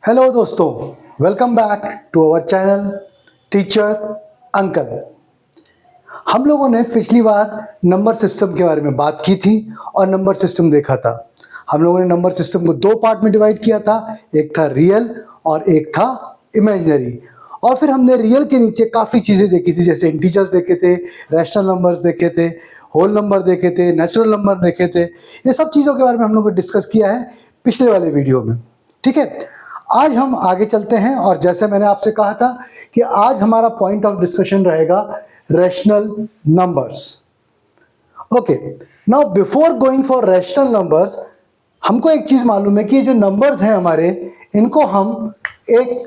Hello दोस्तों, welcome back to our channel teacher uncle. हम लोगों ने पिछली बार नंबर सिस्टम के बारे में बात की थी और नंबर सिस्टम देखा था। हम लोगों ने नंबर सिस्टम को दो पार्ट में डिवाइड किया था, एक था रियल और एक था इमेजिनरी। और फिर हमने रियल के नीचे काफ़ी चीज़ें देखी थी, जैसे इंटीजर्स देखे थे, रैशनल नंबर्स देखे थे, होल नंबर देखे थे, नेचुरल नंबर देखे थे। ये सब चीज़ों के बारे में हम लोगों ने डिस्कस किया है पिछले वाले वीडियो में। ठीक है, आज हम आगे चलते हैं और जैसे मैंने आपसे कहा था कि आज हमारा पॉइंट ऑफ डिस्कशन रहेगा rational numbers. Okay, now before going for rational numbers, हमको एक चीज मालूम है कि ये जो नंबर्स हैं हमारे, इनको हम एक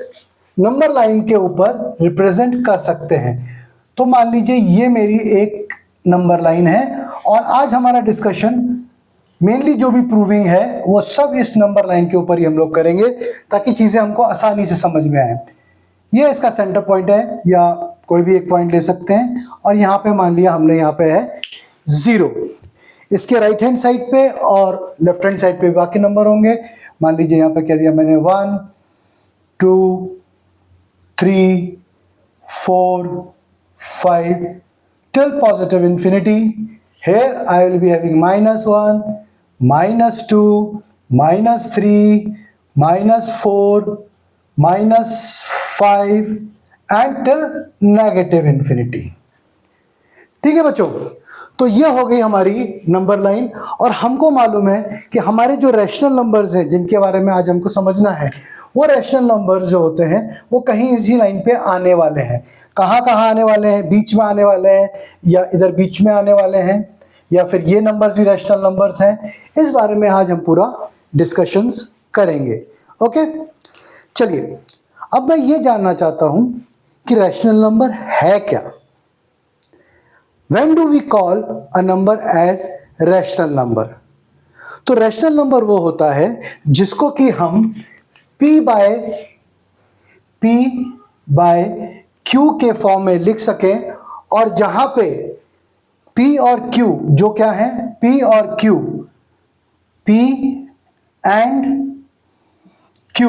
नंबर लाइन के ऊपर रिप्रेजेंट कर सकते हैं। तो मान लीजिए ये मेरी एक नंबर लाइन है और आज हमारा डिस्कशन मेनली जो भी प्रूविंग है वो सब इस नंबर लाइन के ऊपर ही हम लोग करेंगे ताकि चीज़ें हमको आसानी से समझ में आए। ये इसका सेंटर पॉइंट है, या कोई भी एक पॉइंट ले सकते हैं। और यहाँ पे मान लिया हमने, यहाँ पे है 0। इसके राइट हैंड साइड पे और लेफ्ट हैंड साइड पे बाकी नंबर होंगे। मान लीजिए यहाँ पे कह दिया मैंने 1 2 3 4 5 till positive infinity. Here I will be having -1, -2, -3, -4, -5 and till negative infinity. ठीक है बच्चों, तो ये हो गई हमारी नंबर लाइन। और हमको मालूम है कि हमारे जो रैशनल नंबर्स हैं जिनके बारे में आज हमको समझना है, वो रैशनल नंबर्स जो होते हैं वो कहीं इसी लाइन पे आने वाले हैं। कहाँ कहाँ आने वाले हैं? बीच में आने वाले हैं, या इधर बीच में आने वाले हैं, या फिर ये नंबर्स भी रैशनल नंबर्स हैं। इस बारे में आज हम पूरा डिस्कशंस करेंगे। ओके, चलिए अब मैं ये जानना चाहता हूं कि रैशनल नंबर है क्या। When do we call a number as rational number? तो रैशनल नंबर वो होता है जिसको कि हम P बाय Q के फॉर्म में लिख सकें, और जहां पे P और Q जो क्या है, P और Q, P and Q,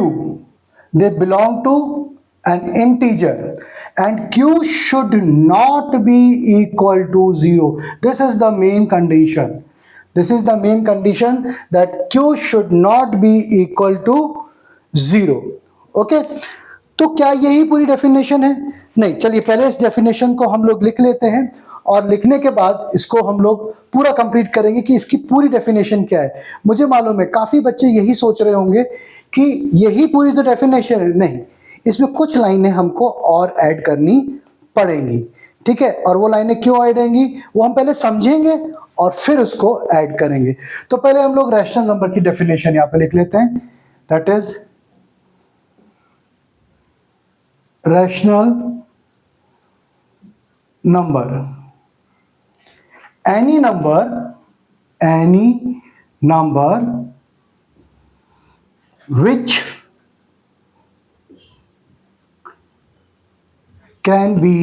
they belong to an integer and Q should not be equal to 0. This is the main condition. This is the main condition, that Q should not be equal to 0. Okay? तो क्या यही पूरी definition है? नहीं, चलिए पहले इस definition को हम लोग लिख लेते हैं और लिखने के बाद इसको हम लोग पूरा कंप्लीट करेंगे कि इसकी पूरी डेफिनेशन क्या है। मुझे मालूम है काफ़ी बच्चे यही सोच रहे होंगे कि यही पूरी तो डेफिनेशन है। नहीं, इसमें कुछ लाइनें हमको और ऐड करनी पड़ेंगी। ठीक है, और वो लाइनें क्यों ऐड होंगी वो हम पहले समझेंगे और फिर उसको ऐड करेंगे। तो पहले हम लोग रैशनल नंबर की डेफिनेशन यहाँ पे लिख लेते हैं। That is rational number, any number which can be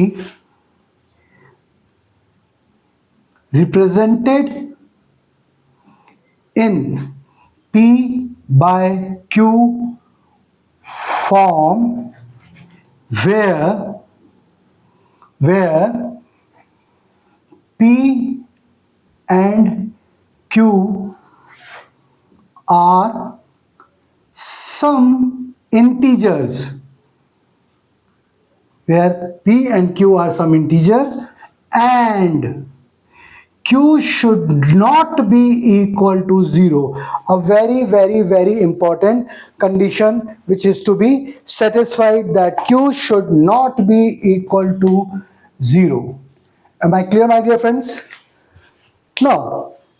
represented in P by Q form where P and Q are some integers, where P and Q are some integers and Q should not be equal to 0. A very, very, very important condition which is to be satisfied, that Q should not be equal to 0. Am I clear, my dear friends? Now,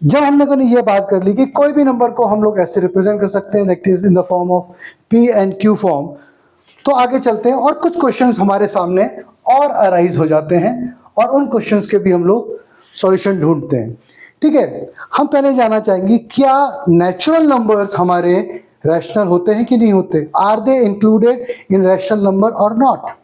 जब हम लोगों ने ये बात कर ली कि कोई भी नंबर को हम लोग ऐसे रिप्रेजेंट कर सकते हैं, that is in the form of P and Q form, तो आगे चलते हैं और कुछ क्वेश्चंस हमारे सामने और अराइज हो जाते हैं और उन क्वेश्चंस के भी हम लोग सॉल्यूशन ढूंढते हैं। ठीक है, हम पहले जानना चाहेंगे क्या नेचुरल नंबर्स हमारे रैशनल होते हैं कि नहीं होते? Are they included in rational number और नॉट?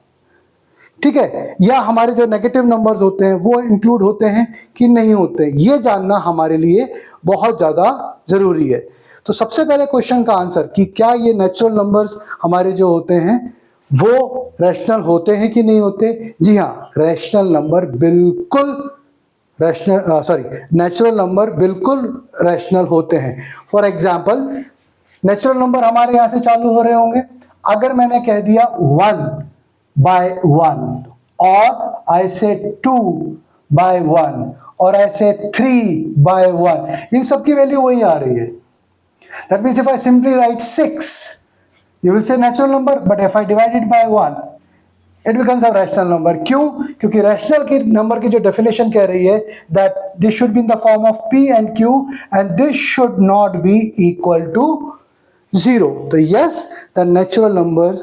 ठीक है, या हमारे जो नेगेटिव नंबर्स होते हैं वो इंक्लूड होते हैं कि नहीं होते? ये जानना हमारे लिए बहुत ज़्यादा ज़रूरी है। तो सबसे पहले क्वेश्चन का आंसर कि क्या ये नेचुरल नंबर्स हमारे जो होते हैं वो रैशनल होते हैं कि नहीं होते? जी हाँ, रैशनल नंबर बिल्कुल नेचुरल नंबर बिल्कुल रैशनल होते हैं। फॉर एग्जाम्पल, नेचुरल नंबर हमारे यहां से चालू हो रहे होंगे। अगर मैंने कह दिया 1/1 और आई से 2/1 और ऐसे 3/1, इन सब की वैल्यू वही आ रही है। That means if I simply write 6, you will say natural number, but if I divide it by 1, it becomes a rational number. क्यों? क्योंकि rational की नंबर की जो definition कह रही है that this should be in the form of P and Q and this should not be equal to 0. तो yes, the natural numbers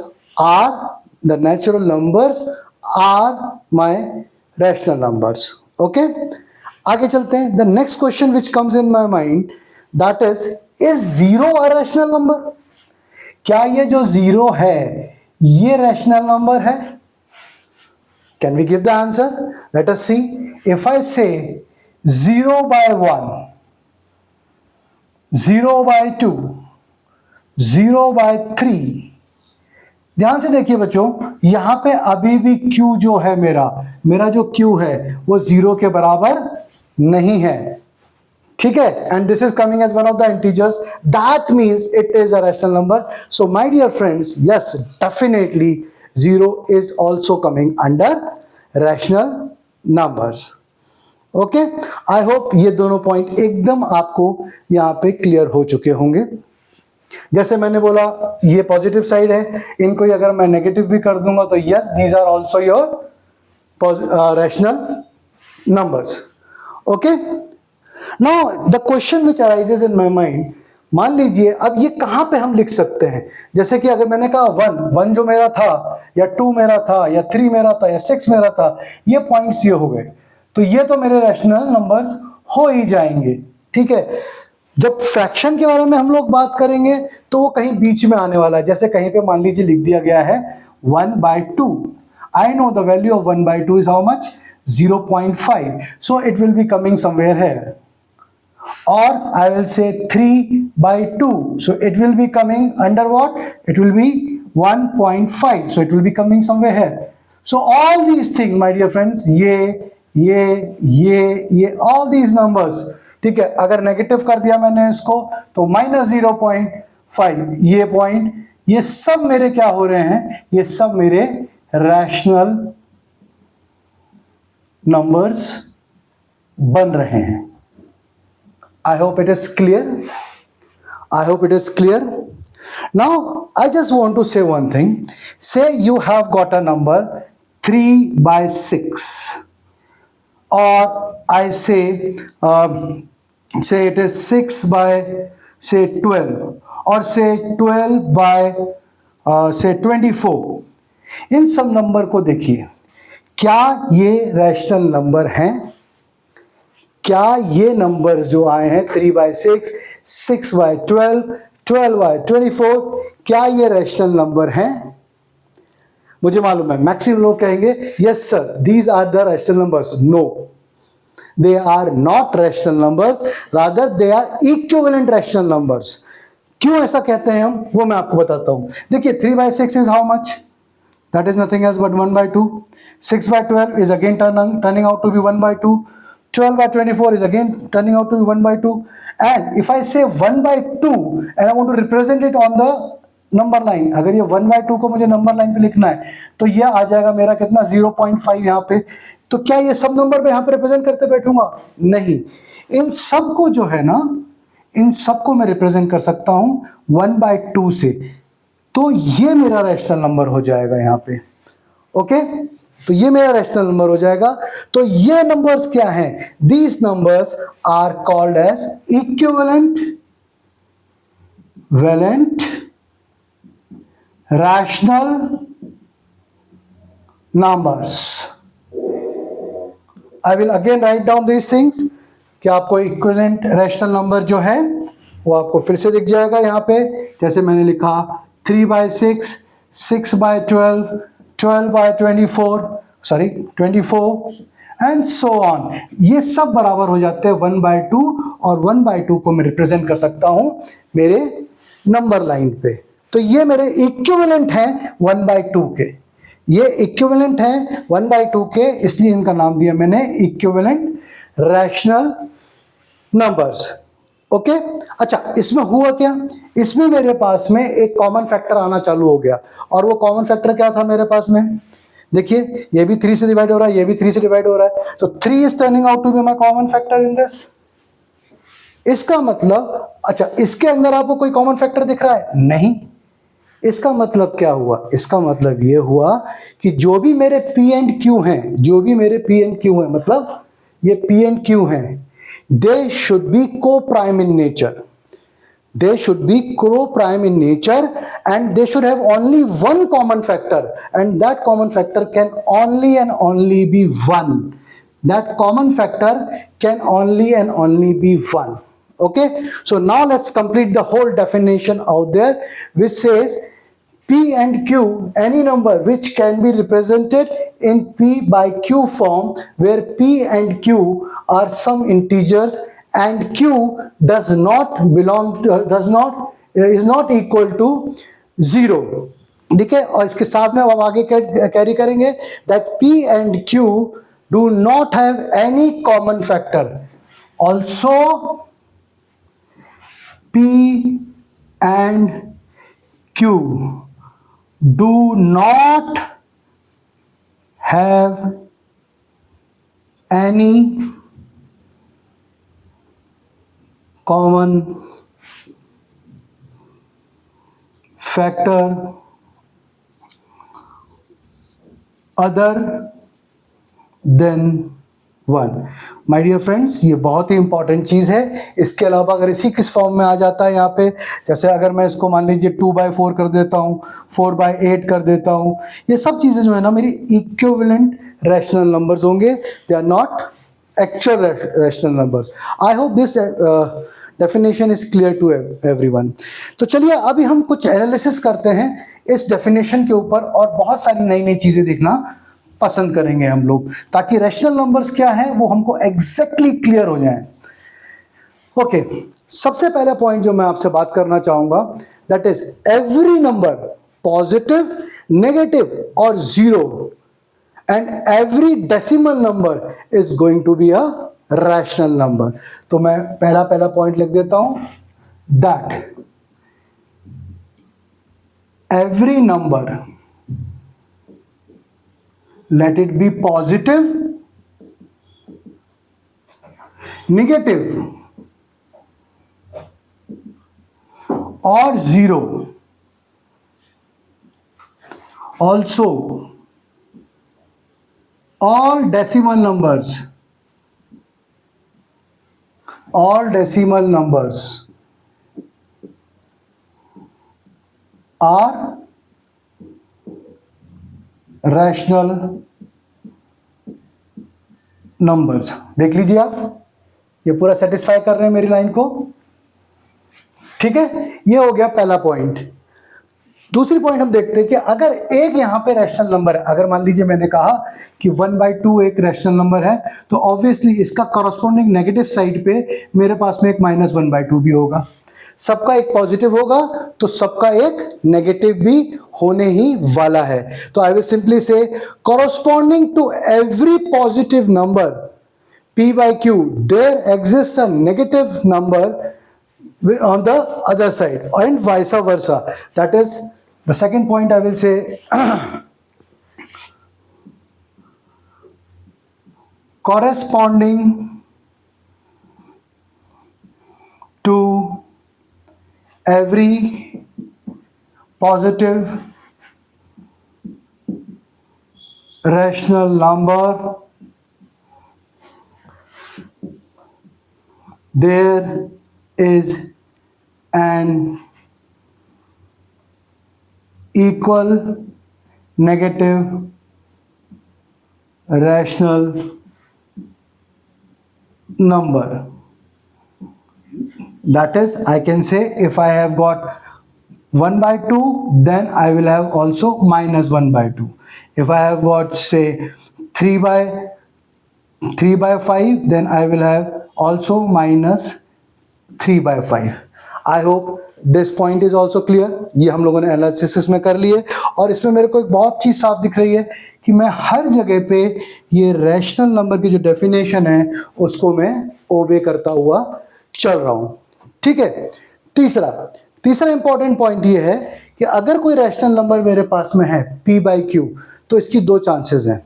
are my rational numbers. Okay? आगे चलते हैं. The next question which comes in my mind, that is 0 a rational number? क्या ये जो 0 है ये rational number है? Can we give the answer? Let us see. If I say 0/1, 0/2, 0/3, ध्यान से देखिए बच्चों, यहां पे अभी भी Q जो है मेरा जो Q है वो 0 के बराबर नहीं है, ठीक है? And this is coming as one of the integers, that means it is a rational number. So my dear friends, yes, definitely 0 is also coming under rational numbers. Okay, I hope ये दोनों point एकदम आपको यहां पे clear हो चुके होंगे. जैसे मैंने बोला ये पॉजिटिव साइड है, इनको अगर मैं नेगेटिव भी कर दूंगा तो yes, these are also your rational numbers. Okay, now the question which arises in my mind, मान लीजिए अब ये कहां पे हम लिख सकते हैं? जैसे कि अगर मैंने कहा 1 जो मेरा था, या 2 मेरा था, या 3 मेरा था, या 6 मेरा था, ये पॉइंट्स ये हो गए, तो ये तो मेरे रैशनल नंबर्स हो ही जाएंगे, ठीक है? जब फ्रैक्शन के बारे में हम लोग बात करेंगे तो वो कहीं बीच में आने वाला है. जैसे कहीं पे मान लीजिए लिख दिया गया है 1/2. I know the value of 1/2 is how much? 0.5. So it will be coming somewhere here. Or I will say 3/2. So it will be coming under what? It will be 1.5. So it will be coming somewhere here. So all these things, my dear friends, ये all these numbers, ठीक है? अगर negative कर दिया मैंने इसको तो -0.5, ये पॉइंट, ये सब मेरे क्या हो रहे हैं? ये सब मेरे रैशनल नंबर्स बन रहे हैं. I hope it is clear. I hope it is clear. Now, I just want to say one thing. Say you have got a number 3/6, or I say it is 6/12, or say 12/24. इन सब number को देखिए, क्या ये rational number हैं? क्या ये number जो आए हैं 3/6, 6/12, 12/24, क्या ये रैशनल नंबर हैं? मुझे मालूम है मैक्सिमम लोग कहेंगे yes sir, these are the rational numbers. No, they are not rational numbers, rather they are equivalent rational numbers. क्यों ऐसा कहते हैं हम, वो मैं आपको बताता हूं. देखिए 3/6 is how much? That is nothing else but 1/2. 6/12 is again turning out to be 1/2. 12/24 is again turning out to be 1/2. And if I say 1/2 and I want to represent it on the number line, अगर ये 1/2 को मुझे number line पे लिखना है तो ये आ जाएगा मेरा कितना? 0.5 यहाँ पे. तो क्या ये सब नंबर पे यहाँ पे रिप्रेजेंट करते बैठूंगा? नहीं. इन सब को जो है ना, इन सब को मैं रिप्रेजेंट कर सकता हूं 1/2 से. तो ये मेरा रैशनल नंबर हो जाएगा यहाँ पे. ओके, तो ये मेरा रैशनल नंबर हो जाएगा. तो ये नंबर्स क्या हैं? These numbers are called as equivalent valent rational numbers. I will again write down these things कि आपको इक्विवेलेंट रैशनल नंबर जो है वो आपको फिर से दिख जाएगा यहाँ पे. जैसे मैंने लिखा 3/6, 6/12, 12/24, 24, एंड सो ऑन, ये सब बराबर हो जाते हैं 1/2 और 1/2 को मैं रिप्रेजेंट कर सकता हूं मेरे नंबर लाइन पे। तो ये मेरे इक्विवेलेंट हैं 1/2 के, ये इक्विवेलेंट हैं 1/2 के, इसलिए इनका नाम दिया मैंने इक्विवेलेंट रैशनल नंबर्स। ओके अच्छा, इसमें हुआ क्या, इसमें मेरे पास में एक कॉमन फैक्टर आना चालू हो गया, और वो कॉमन फैक्टर क्या था मेरे पास में, देखिए ये भी 3 से डिवाइड हो रहा है, ये भी 3 से डिवाइड हो रहा है, तो 3 is turning out to be my common factor in this. इसका मतलब, अच्छा इसके अंदर आपको कोई कॉमन फैक्टर दिख रहा है? नहीं। इसका मतलब क्या हुआ, इसका मतलब ये हुआ कि जो भी मेरे P एंड Q हैं, जो भी मेरे P एंड Q हैं, मतलब ये P एंड Q हैं, they should be co-prime in nature. They should be co-prime in nature, and they should have only one common factor, and that common factor can only and only be 1. That common factor can only and only be 1. Okay, so now let's complete the whole definition out there, which says P and Q, any number which can be represented in P by Q form, where P and Q are some integers and Q does not belong to, is not equal to 0. ठीक है, और इसके साथ में हम आगे carry करेंगे that P and Q do not have any common factor. Also P and Q do not have any common factor other than 1. My dear friends, ये बहुत ही इंपॉर्टेंट चीज़ है। इसके अलावा अगर इसी किस फॉर्म में आ जाता है यहाँ पे, जैसे अगर मैं इसको मान लीजिए 2/4 कर देता हूँ, 4/8 कर देता हूँ, ये सब चीज़ें जो है ना मेरी इक्विवेलेंट रैशनल नंबर्स होंगे, they are not actual rational numbers. I hope this definition is clear to everyone. तो चलिए अभी हम कुछ एनालिसिस करते हैं इस डेफिनेशन के ऊपर, और बहुत सारी नई नई चीज़ें देखना पसंद करेंगे हम लोग, ताकि रैशनल नंबर्स क्या है वो हमको एग्जैक्टली क्लियर हो जाए। ओके, सबसे पहला पॉइंट जो मैं आपसे बात करना चाहूंगा, that is every number positive, negative और zero, and every decimal number is going to be a rational number. तो मैं पहला पॉइंट लिख देता हूं, that every number, let it be positive, negative or zero. Also all decimal numbers are rational numbers. देख लीजिए आप, ये पूरा सेटिस्फाई कर रहे हैं मेरी लाइन को। ठीक है, ये हो गया पहला पॉइंट। दूसरी पॉइंट हम देखते हैं कि अगर एक यहां पे रैशनल नंबर है, अगर मान लीजिए मैंने कहा कि 1/2 एक रैशनल नंबर है, तो ऑब्वियसली इसका कॉरस्पॉन्डिंग नेगेटिव साइड पे मेरे पास में एक -1/2 भी होगा। सबका एक पॉजिटिव होगा तो सबका एक नेगेटिव भी होने ही वाला है। तो I will simply say corresponding to every positive number P/Q there exist a negative number on the other side and vice versa. That is the second point I will say corresponding to every positive rational number there is an equal negative rational number. That is, I can say if I have got 1/2, then I will have also -1/2. If I have got say 3/4, 3/5, then I will have also minus 3/5. I hope this point is also clear. ये हम लोगों ने analysis में कर लिए और इसमें मेरे को एक बहुत चीज़ साफ दिख रही है कि मैं हर जगह पे ये रैशनल नंबर की जो डेफिनेशन है उसको मैं ओबे करता हुआ चल रहा हूँ। ठीक है। तीसरा इंपॉर्टेंट पॉइंट ये है कि अगर कोई रैशनल नंबर मेरे पास में है p/q, तो इसकी दो चांसेस हैं।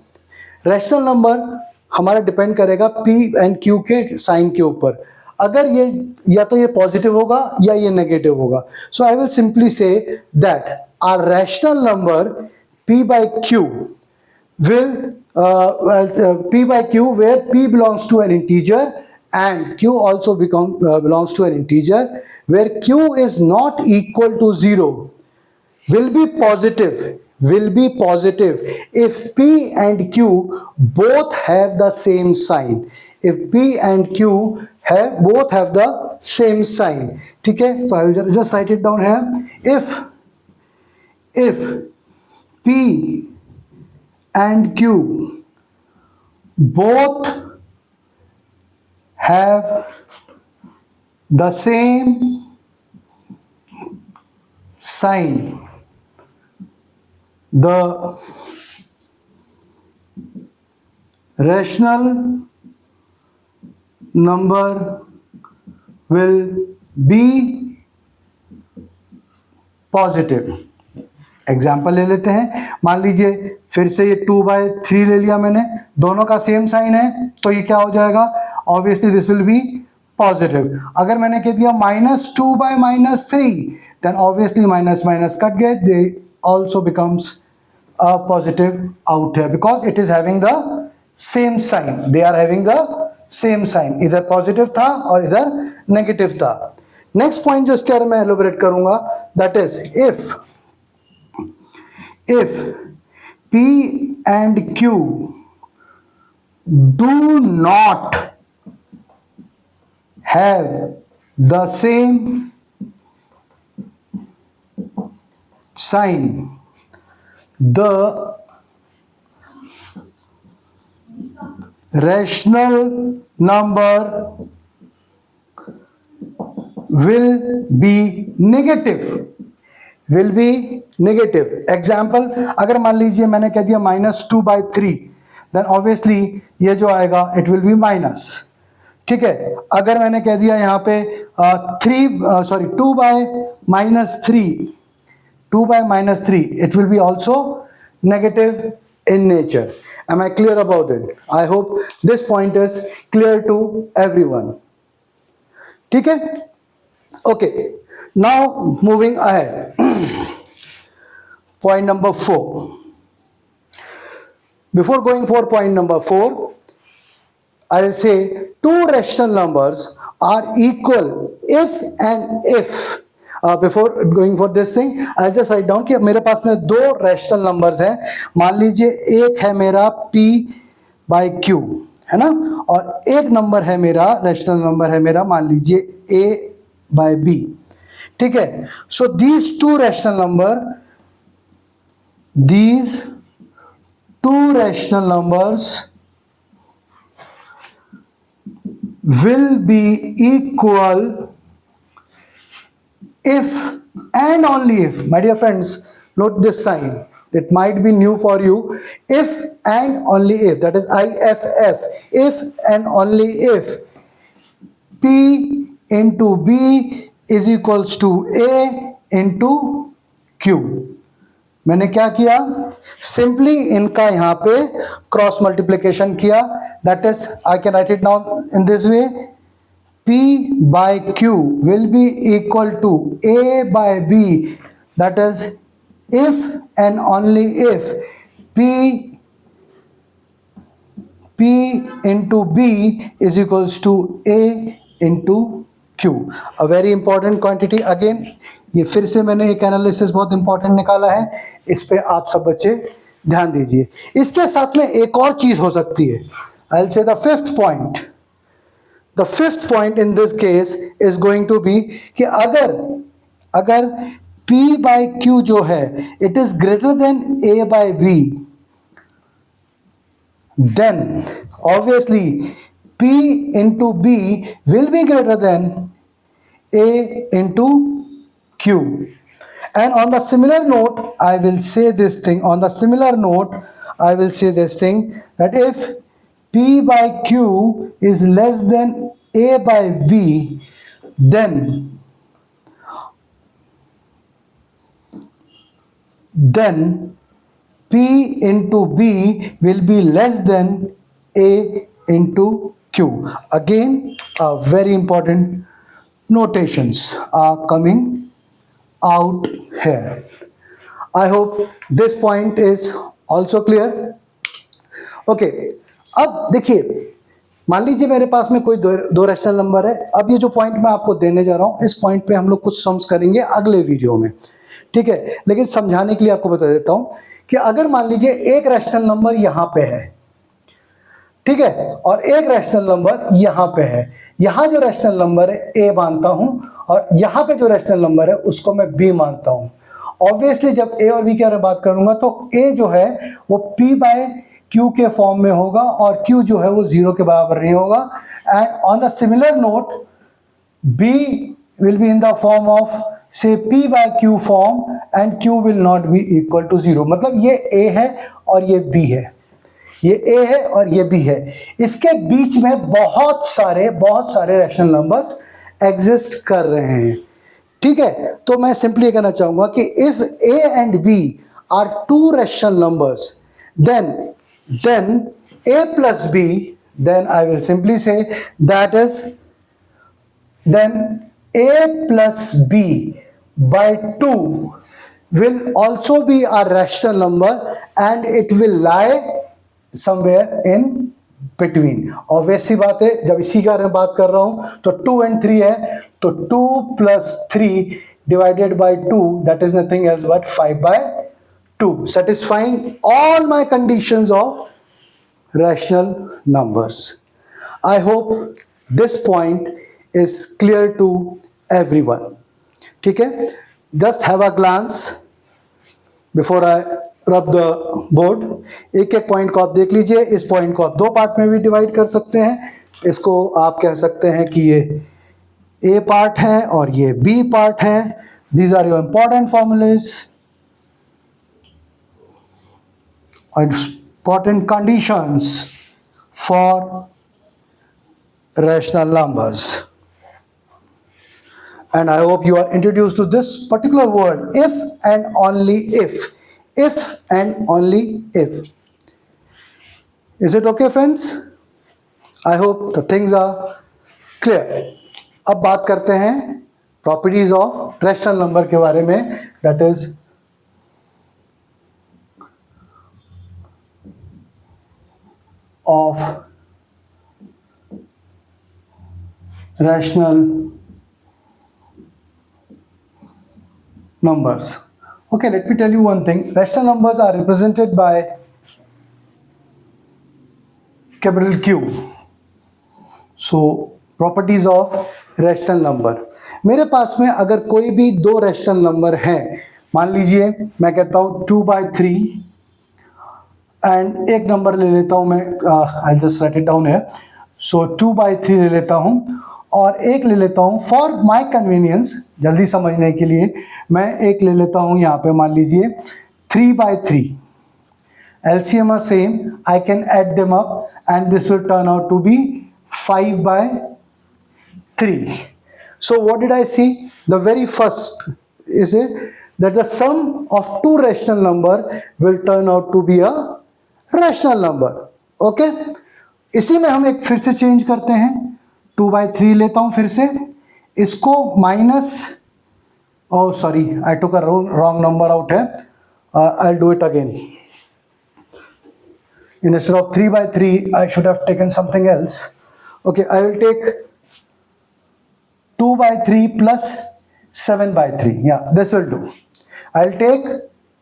रैशनल नंबर हमारा डिपेंड करेगा p एंड q के साइन के ऊपर। अगर ये या तो ये पॉजिटिव होगा या ये नेगेटिव होगा। So I will simply say that our rational number p/q will p/q where p belongs to an integer and q also belongs to an integer, where q is not equal to 0, will be positive if p and q both have the same sign, if p and q both have the same sign। ठीक है। so I will just write it down here। if p and q both have the same sign, the rational number will be positive। Example ले लेते हैं। मान लीजिए फिर से ये 2/3 ले लिया मैंने, दोनों का सेम साइन है तो ये क्या हो जाएगा, obviously this will be positive. अगर मैंने कह दिया -2/-3, then obviously minus minus cut गए, they also becomes a positive out है because it is having the same sign, they are having the same sign. इधर पॉजिटिव था और इधर नेगेटिव था। नेक्स्ट पॉइंट जो इसके बारे में एलोबरेट करूंगा, that is if p and q do not have the same sign, the rational number will be negative, will be negative। Example, अगर मान लीजिए मैंने कह दिया -2/3, देन ऑब्वियसली ये जो आएगा इट विल बी माइनस। ठीक है। अगर मैंने कह दिया यहाँ पे 2/-3, it will be also negative in nature. Am I clear about it? I hope this point is clear to everyone. ठीक है। Okay, now moving ahead. Point number 4. Before going for point number 4, I will say two rational numbers are equal if and if. Before going for this thing, I'll just write down कि मेरे पास में दो rational numbers हैं। मान लीजिए एक है मेरा p/q, है ना, और एक नंबर है मेरा rational number है मेरा, मान लीजिए a/b। ठीक है। So these two rational numbers will be equal if and only if, my dear friends, note this sign, it might be new for you, if and only if, that is IFF, if and only if p into b is equals to a into q। मैंने क्या किया, simply इनका यहाँ पे cross multiplication किया, that is I can write it down in this way, p/q will be equal to a/b, that is if and only if p into b is equals to a into q। a very important quantity again। ये फिर से मैंने एक analysis बहुत important निकाला है, इस पे आप सब बच्चे ध्यान दीजिए। इसके साथ में एक और चीज हो सकती है, I will say the fifth point in this case is going to be कि अगर p/q जो है it is greater than a/b, then obviously P into B will be greater than A into Q. And on the similar note, I will say this thing, on the similar note, I will say this thing, that if P by Q is less than A by B, then P into B will be less than A into Q. Again, very important notations are coming out here. I hope this point is also clear. Okay, अब देखिए, मान लीजिए मेरे पास में कोई दो rational number है. अब ये जो पॉइंट मैं आपको देने जा रहा हूं, इस पॉइंट पे हम लोग कुछ सम्स करेंगे अगले वीडियो में, ठीक है. लेकिन समझाने के लिए आपको बता देता हूं कि अगर मान लीजिए एक रैशनल नंबर यहां पे है, ठीक है, और एक रैशनल नंबर यहां पे है. यहां जो रैशनल नंबर है ए मानता हूं, और यहां पे जो रैशनल नंबर है उसको मैं बी मानता हूं. ऑब्वियसली जब ए और बी की बारे में बात करूंगा तो ए जो है वो पी बाय क्यू के फॉर्म में होगा, और क्यू जो है वो 0 के बराबर नहीं होगा. And on the similar note B will be in the form of say P by Q form, and Q will not be equal to 0. मतलब ये ए है और ये बी है, ये ए है और ये बी है. इसके बीच में बहुत सारे रैशनल नंबर्स एग्जिस्ट कर रहे हैं, ठीक है. तो मैं सिंपली कहना चाहूंगा कि if a and b are two rational numbers, then a plus b, then I will simply say that is, then a plus b by 2 will also be a rational number, and it will lie somewhere in between. Obvious सी बात है, जब इसी के बारे में बात कर रहा हूं तो 2 and 3 है, तो 2 plus 3 divided by 2, that is nothing else but 5 by 2, satisfying all my conditions of rational numbers. I hope this point is clear to everyone. ठीक है, just have a glance before I rub the board. एक एक point को आप देख लीजिए. इस point को आप दो पार्ट में भी डिवाइड कर सकते हैं. इसको आप कह सकते हैं कि ये ए पार्ट है और ये बी पार्ट है. These are your important formulas and important conditions for rational numbers. And I hope you are introduced to this particular word, if and only if. If and only if. Is it okay, friends? I hope the things are clear. अब बात करते हैं properties of rational number के बारे में, that is of rational numbers. Okay, let me tell you one thing. Rational numbers are represented by capital Q. So, properties of rational number. मेरे पास में अगर कोई भी दो रैशनल नंबर हैं, मान लीजिए मैं कहता हूँ 2/3, एंड एक नंबर ले लेता हूँ मैं, I just right it down है. सो 2/3 ले लेता हूँ, और एक ले लेता हूँ फॉर माई कन्वीनियंस, जल्दी समझने के लिए मैं एक ले लेता हूँ यहाँ पे, मान लीजिए 3/3. LCM are same, I can add them up and this will turn out to be 5/3. So what did I see? The very first is it that the sum of two rational number will turn out to be a rational number. Okay? इसी में हम एक फिर से change करते हैं. 2/3 लेता हूं फिर से, इसको minus, oh sorry, I took a wrong number out है. I'll do it again. Instead of 3/3, I should have taken something else. Okay, I will take 2/3 plus 7/3. Yeah, this will do.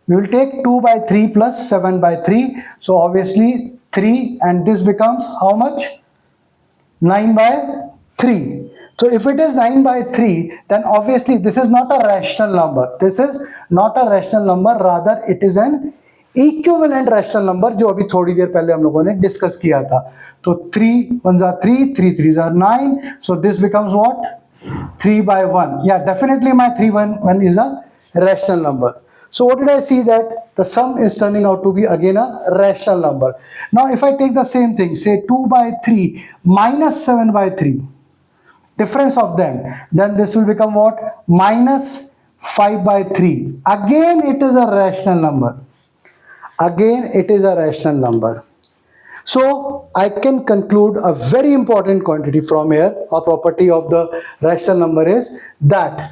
We will take 2/3 plus 7/3. So obviously 3, and this becomes how much? 9/3. So if it is 9/3, then obviously this is not a rational number. This is not a rational number, rather it is an equivalent rational number जो अभी थोड़ी देर पहले हम लोगों ने discuss किया था। तो 3 1s are 3, 3 3s are 9, so this becomes what? 3/1. Yeah, definitely my 3/1 is a rational number. So what did I see? That the sum is turning out to be again a rational number. Now if I take the same thing, say 2/3 minus 7/3, difference of them, then this will become what? Minus 5/3. Again it is a rational number. Again it is a rational number. So I can conclude a very important quantity from here. A property of the rational number is that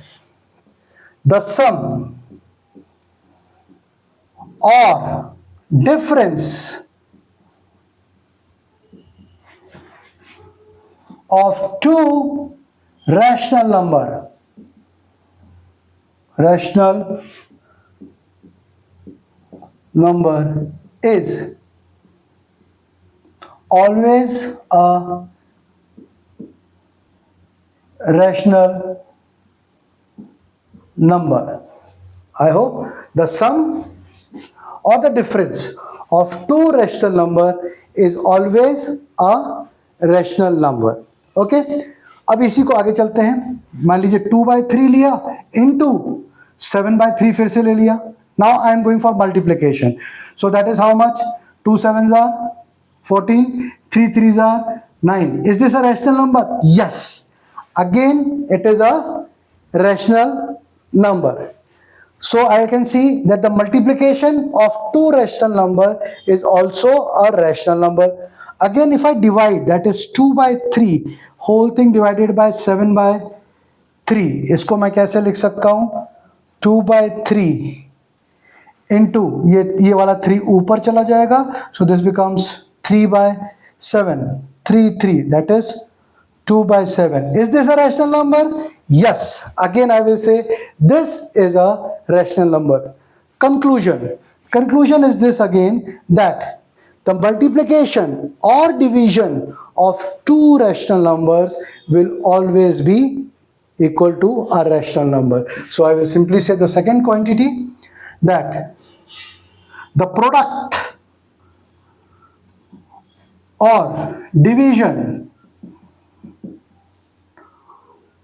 the sum or difference of two rational number is always a rational number. I hope the sum or the difference of two rational number is always a rational number. Okay, अब इसी को आगे चलते हैं। मान लीजिए 2/3 लिया into 7/3 फिर से ले लिया। Now I am going for multiplication, so that is how much? 2 7s are 14, 3 3s are 9. Is this a rational number? Yes. Again it is a rational number. So I can see that the multiplication of two rational number is also a rational number. Again if I divide, that is 2/3 whole thing divided by 7/3, इसको मैं कैसे लिख सकता हूँ? 2/3 into ये वाला 3 ऊपर चला जाएगा, so this becomes 3/7, 3 3, that is 2/7. Is this a rational number? Yes. Again I will say this is a rational number. Conclusion is this again, that the multiplication or division of two rational numbers will always be equal to a rational number. So I will simply say the second quantity, that the product or division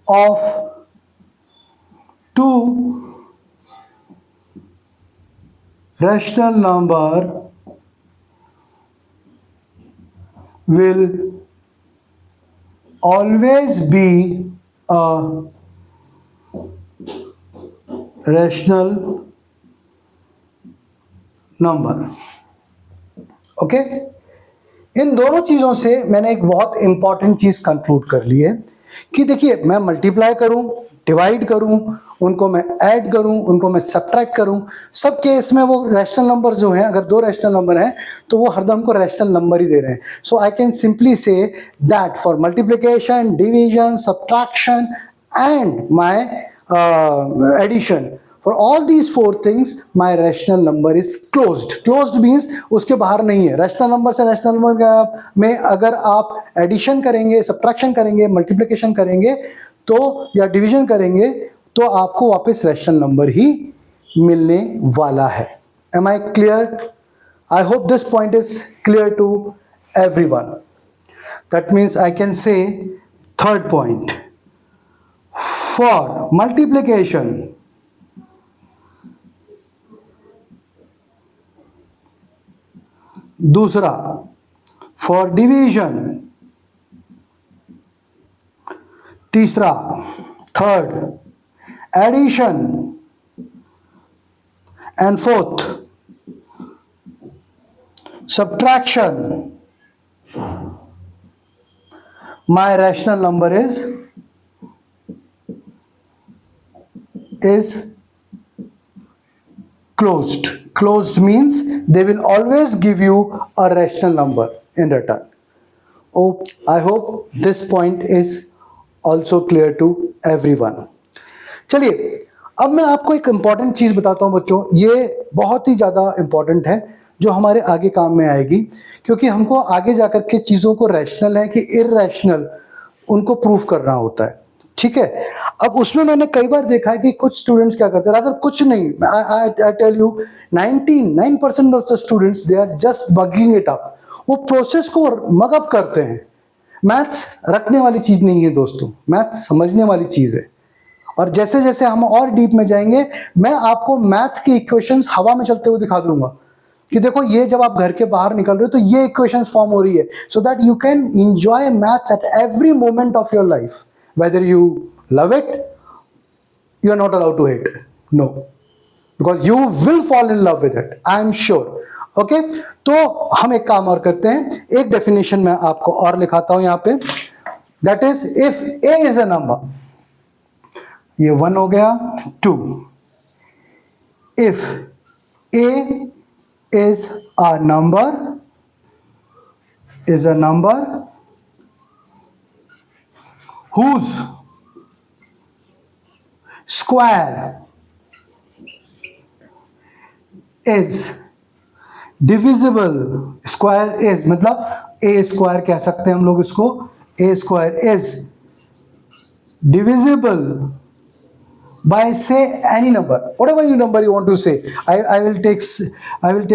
of two rational number will always be a rational number. Okay, इन दोनों चीजों से मैंने एक बहुत important चीज conclude कर ली है कि देखिए, मैं मल्टीप्लाई करूं, डिवाइड करूं, उनको मैं ऐड करूं, उनको मैं सब्ट्रैक्ट करूं, सब केस में वो रैशनल नंबर जो हैं, अगर दो रैशनल नंबर हैं तो वो हरदम को रैशनल नंबर ही दे रहे हैं. So I can simply say that for multiplication, division, subtraction and my addition, for all these four things my rational number is closed means उसके बाहर नहीं है. रैशनल नंबर से रैशनल नंबर में अगर आप एडिशन करेंगे, सब्ट्रैक्शन करेंगे, मल्टीप्लिकेशन करेंगे तो या डिवीजन करेंगे तो आपको वापस रैशनल नंबर ही मिलने वाला है. Am I clear? I hope this point is clear to everyone. That means I can say third point, for multiplication दूसरा, फॉर डिवीजन तीसरा, third edition and fourth subtraction, my rational number is closed means they will always give you a rational number in return. Oh, I hope this point is also clear to everyone. चलिए, अब मैं आपको एक important चीज बताता हूं बच्चों. ये बहुत ही ज्यादा इंपॉर्टेंट है जो हमारे आगे काम में आएगी, क्योंकि हमको आगे जाकर के चीजों को रैशनल है कि इररैशनल उनको प्रूफ करना होता है. ठीक है, अब उसमें मैंने कई बार देखा है कि कुछ स्टूडेंट्स क्या करते हैं, रादर कुछ नहीं, I tell you 99% of the students they are just bugging it up, वो प्रोसेस को मगअप करते हैं। मैथ्स रटने वाली चीज नहीं है दोस्तों, मैथ्स समझने वाली चीज है। और जैसे जैसे हम और डीप में जाएंगे, मैं आपको मैथ्स की इक्वेशंस हवा में चलते हुए दिखा दूंगा कि देखो ये जब आप घर के बाहर निकल रहे हो तो ये इक्वेशंस फॉर्म हो रही है, so that you can enjoy maths at every moment of your life, whether you love it, you are not allowed to hate it, no, because you will fall in love with it, I am sure. okay, तो हम एक काम और करते हैं, एक definition मैं आपको और लिखाता हूं यहां पे, that is if a is a number, ये 1 हो गया, 2, if a is a number whose square is divisible, square is मतलब a square कह सकते हैं हम लोग इसको, a square is divisible by say any number, whatever you number you want to say. I will take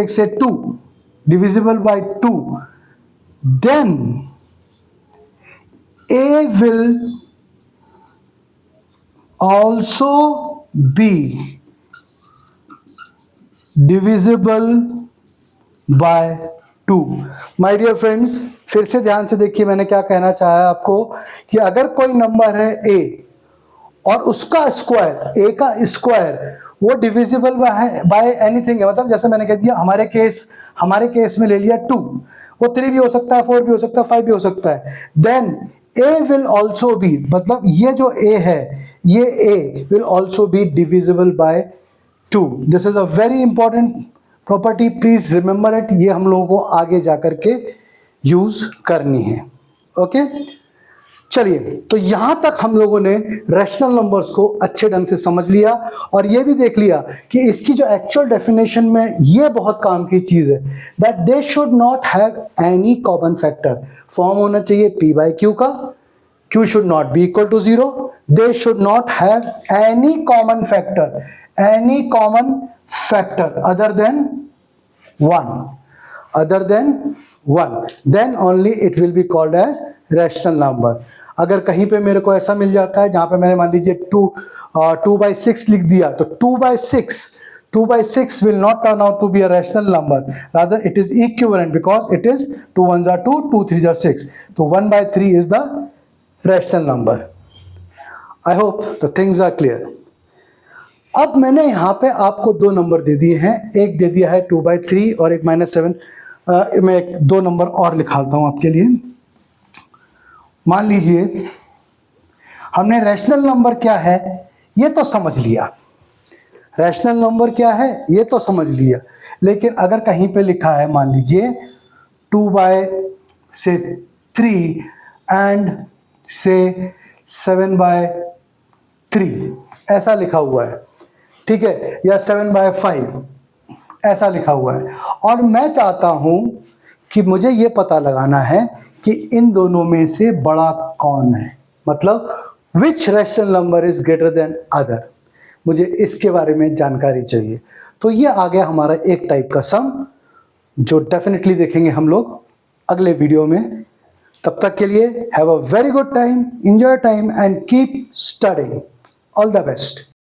say 2, divisible by 2, then a will also be divisible by 2. My dear friends, फिर से ध्यान से देखिए मैंने क्या कहना चाहा आपको, कि अगर कोई नंबर है a और उसका स्क्वायर, a का स्क्वायर वो डिविजिबल बाय एनीथिंग है, मतलब जैसे मैंने कह दिया हमारे केस में ले लिया 2, वो 3 भी हो सकता है, 4 भी हो सकता है, 5 भी हो सकता है, then a will also be, मतलब ये जो a है, ये a will also be divisible by 2. This is a very important property, please remember it. ये हम लोगों को आगे जाकर के यूज करनी है। ओके, चलिए, तो यहां तक हम लोगों ने रैशनल नंबर्स को अच्छे ढंग से समझ लिया और ये भी देख लिया कि इसकी जो एक्चुअल डेफिनेशन में ये बहुत काम की चीज है, that they should not have any common factor. Form होना चाहिए p by q का, q should not be equal to 0, they should not have any common factor other than 1, then only it will be called as rational number. अगर कहीं पे मेरे को ऐसा मिल जाता है जहां पे मैंने मान लीजिए 2/6 लिख दिया, तो 2/6 will not turn out to be a rational number, rather it is equivalent because it is 2 1s are 2, 2 3s are 6, so 1/3 is the rational number. I hope the things are clear. अब मैंने यहाँ पे आपको 2 number दे दिए हैं, एक दे दिया है 2/3 और एक -7, मैं 2 नंबर और लिखाता हूँ आपके लिए। मान लीजिए हमने रैशनल नंबर क्या है ये तो समझ लिया, रैशनल नंबर क्या है ये तो समझ लिया, लेकिन अगर कहीं पे लिखा है मान लीजिए 2/3 एंड से 7/3 ऐसा लिखा हुआ है, ठीक है, या 7/5 ऐसा लिखा हुआ है, और मैं चाहता हूं कि मुझे ये पता लगाना है कि इन दोनों में से बड़ा कौन है, मतलब which rational number is greater than other, मुझे इसके बारे में जानकारी चाहिए। तो ये आ गया हमारा एक टाइप का सम, जो डेफिनेटली देखेंगे हम लोग अगले वीडियो में। तब तक के लिए have a very good time, enjoy time and keep studying. All the best.